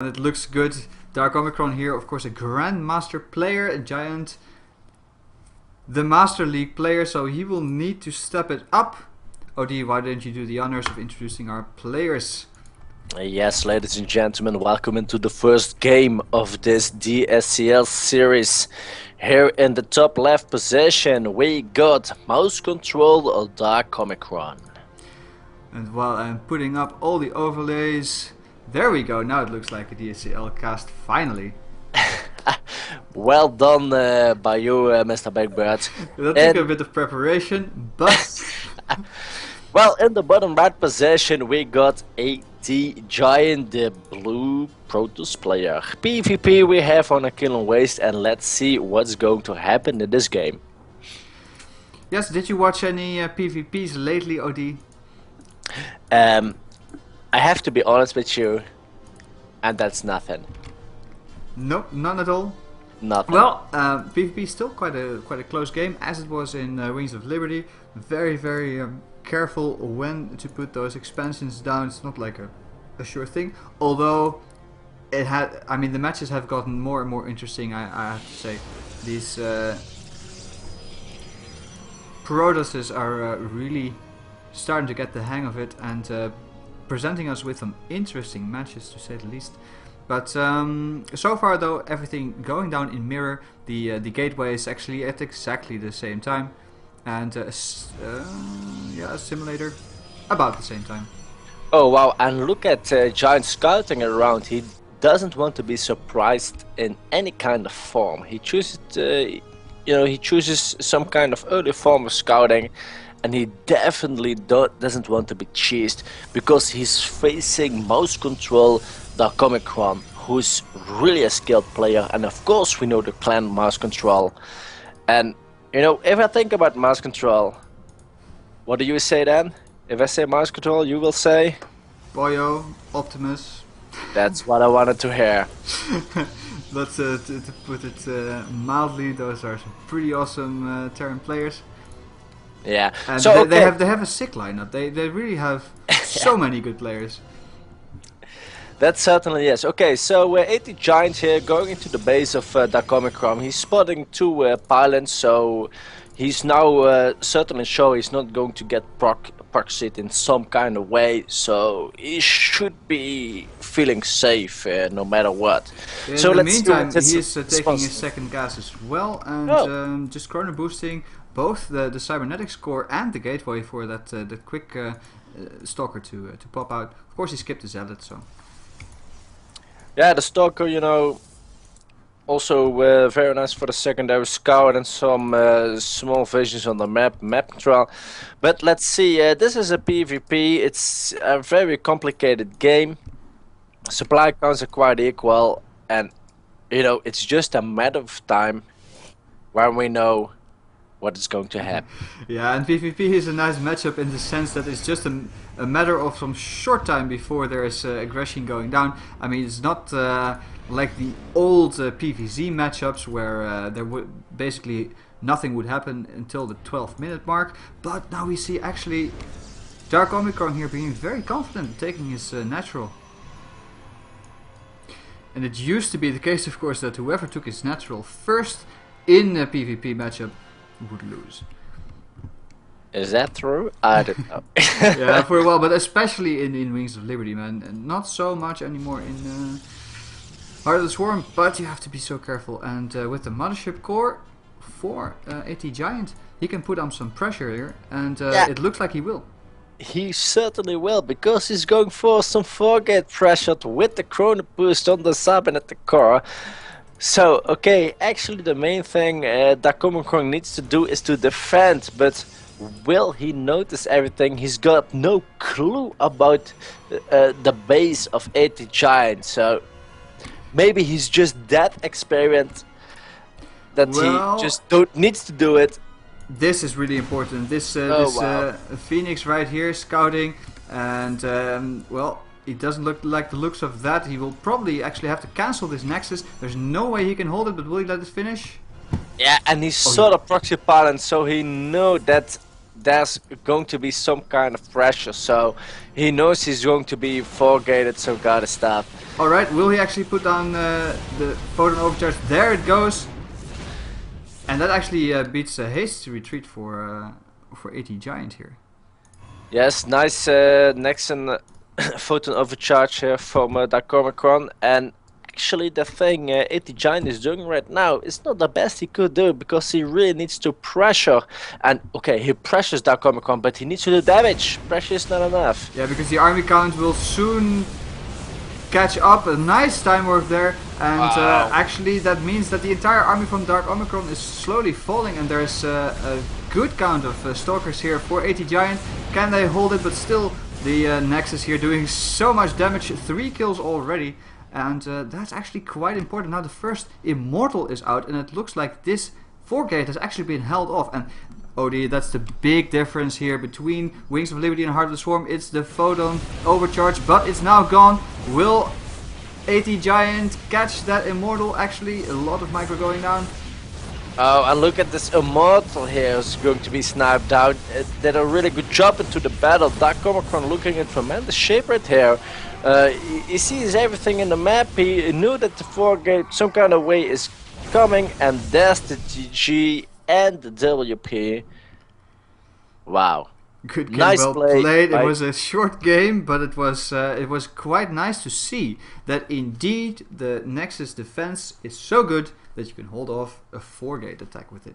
And it looks good. Darkomicron here, of course, a Grandmaster player, a Giant, the Master League player, so he will need to step it up. OD, why don't you do the honors of introducing our players? Yes, ladies and gentlemen, welcome into the first game of this DSCL series. Here in the top left position, we got mouse control Darkomicron. And while I'm putting up all the overlays, there we go. Now it looks like a DSCL cast finally. Well done by you, Mr. Big Bird. That took a bit of preparation, but... Well, in the bottom right position, we got AT.Giant, the blue Protoss player. PvP we have on a kill and waste, and let's see what's going to happen in this game. Yes, did you watch any PvPs lately, OD? I have to be honest with you, and that's nothing. Nope, none at all. Nothing. Well, PvP is still quite a close game, as it was in Wings of Liberty. Very careful when to put those expansions down. It's not like a sure thing. Although it had, I mean, the matches have gotten more and more interesting. I have to say, these Protosses are really starting to get the hang of it and presenting us with some interesting matches, to say the least. But so far, though, everything going down in mirror. The gateway is actually at exactly the same time, and yeah, a simulator about the same time. Oh wow! And look at Giant scouting around. He doesn't want to be surprised in any kind of form. He chooses, he chooses some kind of early form of scouting. And he definitely doesn't want to be cheesed, because he's facing mouse control Darkomicron, who's really a skilled player. And of course we know the clan mouse control. And you know, if I think about mouse control, what do you say then? If I say mouse control, you will say? Boyo, Optimus. That's what I wanted to hear. But to put it mildly, those are some pretty awesome Terran players. Yeah, and so they have a sick lineup. They really have so many good players. That certainly is. Okay, so AT.Giant here going into the base of Darkomicron. He's spotting two pylons, so he's now certainly sure he's not going to get proxied in some kind of way. So he should be feeling safe no matter what. In the meantime, he is taking his second gas as well, and just chrono boosting both the cybernetics core and the gateway for that quick stalker to pop out. Of course, he skipped the zealot, so. Yeah, the stalker, you know, also very nice for the secondary scout and some small visions on the map control. But let's see, this is a PvP. It's a very complicated game. Supply counts are quite equal, and you know, it's just a matter of time when we know what is going to happen. Yeah, and PvP is a nice matchup in the sense that it's just a matter of some short time before there is aggression going down. I mean, it's not like the old PvZ matchups where there would basically nothing would happen until the 12-minute mark. But now we see actually Darkomicron here being very confident, taking his natural. And it used to be the case, of course, that whoever took his natural first in a PvP matchup would lose. Is that true? I don't know. Yeah, for a while, but especially in Wings of Liberty, man. And not so much anymore in Heart of the Swarm, but you have to be so careful. And with the mothership core for AT.Giant, he can put on some pressure here, and it looks like he will. He certainly will, because he's going for some 4-gate pressure with the chrono boost on the cybernetic core. So, okay, actually the main thing Darkomicron needs to do is to defend, but will he notice everything? He's got no clue about the base of AT.Giant, so maybe he's just that experienced that he just needs to do it. This is really important. This Phoenix right here scouting, and well, it doesn't look like the looks of that. He will probably actually have to cancel this Nexus. There's no way he can hold it, but will he let it finish? Yeah, and he saw the proxy pylon, so he knew that there's going to be some kind of pressure. So he knows he's going to be 4-gated, so gotta stop. Alright, will he actually put down the photon overcharge? There it goes. And that actually beats haste retreat for AT.Giant here. Yes, nice Nexon photon overcharge here from Darkomicron. And actually the thing AT.Giant is doing right now is not the best he could do, because he really needs to pressure. And okay, he pressures Darkomicron, but he needs to do damage. Pressure is not enough. Yeah, because the army count will soon catch up. A nice time work there, and actually that means that the entire army from Darkomicron is slowly falling, and there's a good count of stalkers here for AT.Giant. Can they hold it? But still, the Nexus here doing so much damage, 3 kills already, and that's actually quite important. Now the first Immortal is out, and it looks like this 4-gate has actually been held off. And OD, that's the big difference here between Wings of Liberty and Heart of the Swarm. It's the photon overcharge, but it's now gone. Will AT.Giant catch that Immortal? Actually, a lot of micro going down. Oh, and look at this Immortal here, is going to be sniped out. Did a really good job into the battle. Darkomicron looking in tremendous shape right here. He sees everything in the map. He knew that the 4-gate some kind of way is coming, and there's the GG and the WP. Wow. Good game, nice well play. played. It was a short game, but it was quite nice to see that indeed the Nexus defense is so good that you can hold off a 4-gate attack with it.